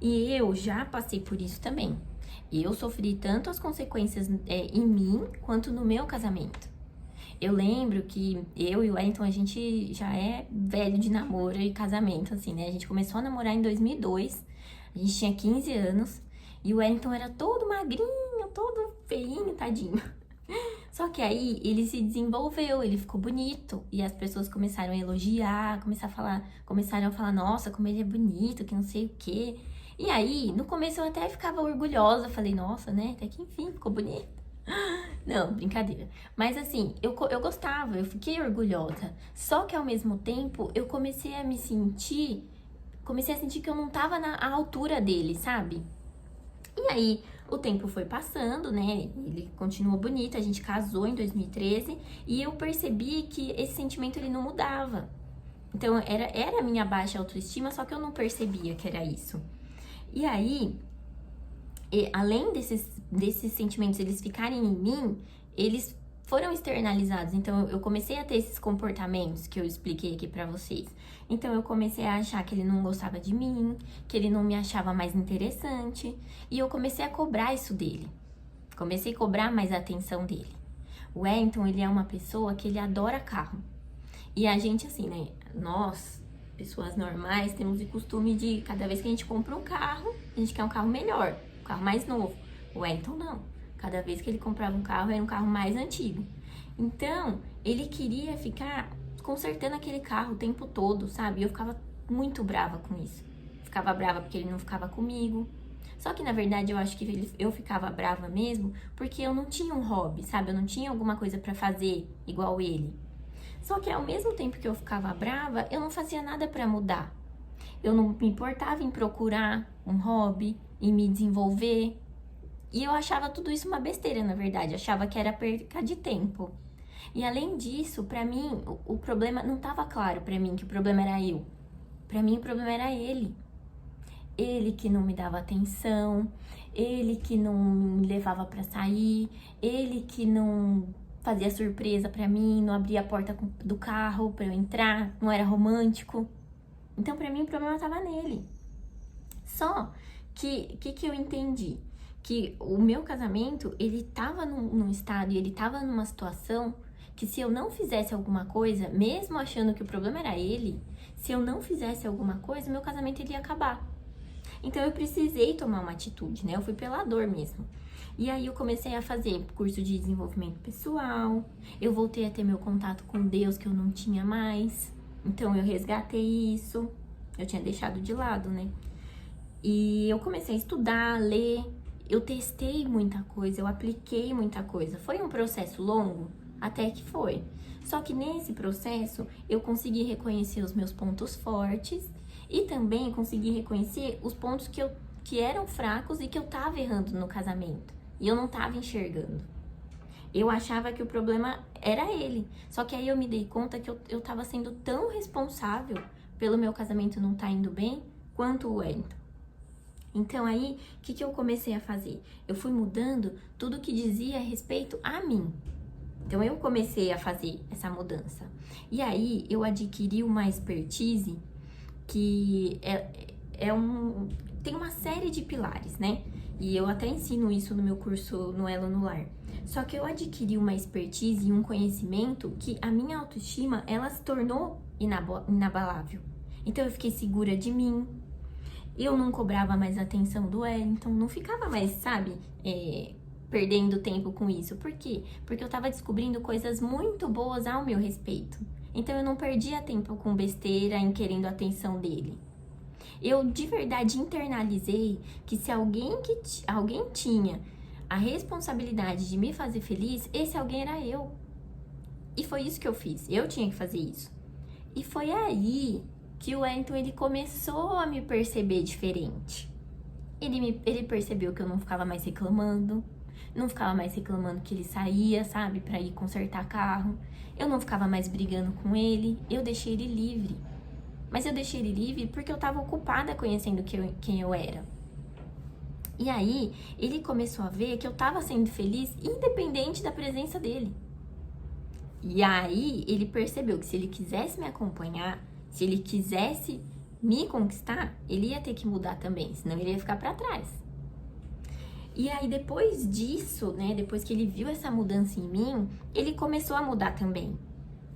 E eu já passei por isso também. Eu sofri tanto as consequências em mim, quanto no meu casamento. Eu lembro que eu e o Wellington, a gente já é velho de namoro e casamento, assim, né? A gente começou a namorar em 2002, a gente tinha 15 anos, e o Wellington era todo magrinho, todo feinho, tadinho. Só que aí ele se desenvolveu, ele ficou bonito, e as pessoas começaram a elogiar, começaram a falar, nossa, como ele é bonito, que não sei o quê. E aí, no começo eu até ficava orgulhosa, falei, nossa, né, até que enfim, ficou bonito. Não, brincadeira. Mas assim, eu gostava, eu fiquei orgulhosa. Só que ao mesmo tempo, eu comecei a sentir que eu não tava à altura dele, sabe? E aí, o tempo foi passando, né? Ele continuou bonito, a gente casou em 2013 e eu percebi que esse sentimento ele não mudava. Então, era a minha baixa autoestima, só que eu não percebia que era isso. E aí, além desses sentimentos eles ficarem em mim, eles foram externalizados. Então eu comecei a ter esses comportamentos que eu expliquei aqui pra vocês. Então eu comecei a achar que ele não gostava de mim, que ele não me achava mais interessante, e eu comecei a cobrar isso dele. Comecei a cobrar mais a atenção dele. O Wellington, ele é uma pessoa que ele adora carro. E a gente assim, né, nós, pessoas normais, temos o costume de, cada vez que a gente compra um carro, a gente quer um carro melhor, um carro mais novo. O Wellington não. Cada vez que ele comprava um carro, era um carro mais antigo. Então, ele queria ficar consertando aquele carro o tempo todo, sabe? E eu ficava muito brava com isso. Ficava brava porque ele não ficava comigo. Só que, na verdade, eu acho que eu ficava brava mesmo porque eu não tinha um hobby, sabe? Eu não tinha alguma coisa pra fazer igual ele. Só que ao mesmo tempo que eu ficava brava, eu não fazia nada pra mudar. Eu não me importava em procurar um hobby, em me desenvolver. E eu achava tudo isso uma besteira, na verdade. Eu achava que era perca de tempo. E além disso, pra mim, o problema não estava claro pra mim que o problema era eu. Pra mim, o problema era ele. Ele que não me dava atenção, ele que não me levava pra sair, ele que não fazia surpresa pra mim, não abria a porta do carro pra eu entrar, não era romântico. Então, pra mim, o problema tava nele. Só que eu entendi? Que o meu casamento, ele tava num estado e ele tava numa situação que se eu não fizesse alguma coisa, mesmo achando que o problema era ele, se eu não fizesse alguma coisa, meu casamento ele ia acabar. Então eu precisei tomar uma atitude, né? Eu fui pela dor mesmo. E aí eu comecei a fazer curso de desenvolvimento pessoal, eu voltei a ter meu contato com Deus que eu não tinha mais. Então eu resgatei isso, eu tinha deixado de lado, né? E eu comecei a estudar, a ler, eu testei muita coisa, eu apliquei muita coisa. Foi um processo longo? Até que foi. Só que nesse processo eu consegui reconhecer os meus pontos fortes e também consegui reconhecer os pontos que eram fracos e que eu tava errando no casamento. E eu não tava enxergando. Eu achava que o problema era ele. Só que aí eu me dei conta que eu tava sendo tão responsável pelo meu casamento não estar indo bem quanto o Wellington. Então aí, o que eu comecei a fazer? Eu fui mudando tudo que dizia a respeito a mim. Então eu comecei a fazer essa mudança. E aí eu adquiri uma expertise que tem uma série de pilares, né? E eu até ensino isso no meu curso no Elo no Lar. Só que eu adquiri uma expertise e um conhecimento que a minha autoestima, ela se tornou inabalável. Então eu fiquei segura de mim. Eu não cobrava mais atenção do Wellington, não ficava mais, sabe, perdendo tempo com isso. Por quê? Porque eu tava descobrindo coisas muito boas ao meu respeito. Então eu não perdia tempo com besteira, em querendo a atenção dele. Eu de verdade internalizei que se alguém tinha a responsabilidade de me fazer feliz, esse alguém era eu. E foi isso que eu fiz. Eu tinha que fazer isso. E foi aí que o Wellington ele começou a me perceber diferente. Ele percebeu que eu não ficava mais reclamando, não ficava mais reclamando que ele saía, sabe, pra ir consertar carro. Eu não ficava mais brigando com ele, eu deixei ele livre. Mas eu deixei ele livre porque eu tava ocupada conhecendo quem eu era. E aí, ele começou a ver que eu tava sendo feliz independente da presença dele. E aí, ele percebeu que se ele quisesse me acompanhar, se ele quisesse me conquistar, ele ia ter que mudar também, senão ele ia ficar pra trás. E aí depois disso, né, depois que ele viu essa mudança em mim, ele começou a mudar também.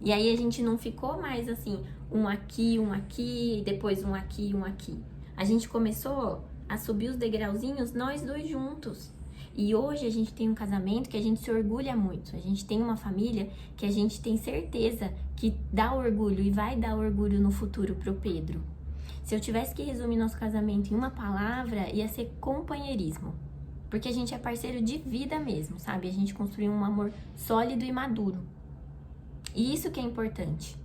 E aí a gente não ficou mais assim, um aqui, depois um aqui, um aqui. A gente começou a subir os degrauzinhos nós dois juntos. E hoje a gente tem um casamento que a gente se orgulha muito. A gente tem uma família que a gente tem certeza que dá orgulho e vai dar orgulho no futuro pro Pedro. Se eu tivesse que resumir nosso casamento em uma palavra, ia ser companheirismo. Porque a gente é parceiro de vida mesmo, sabe? A gente construiu um amor sólido e maduro. E isso que é importante.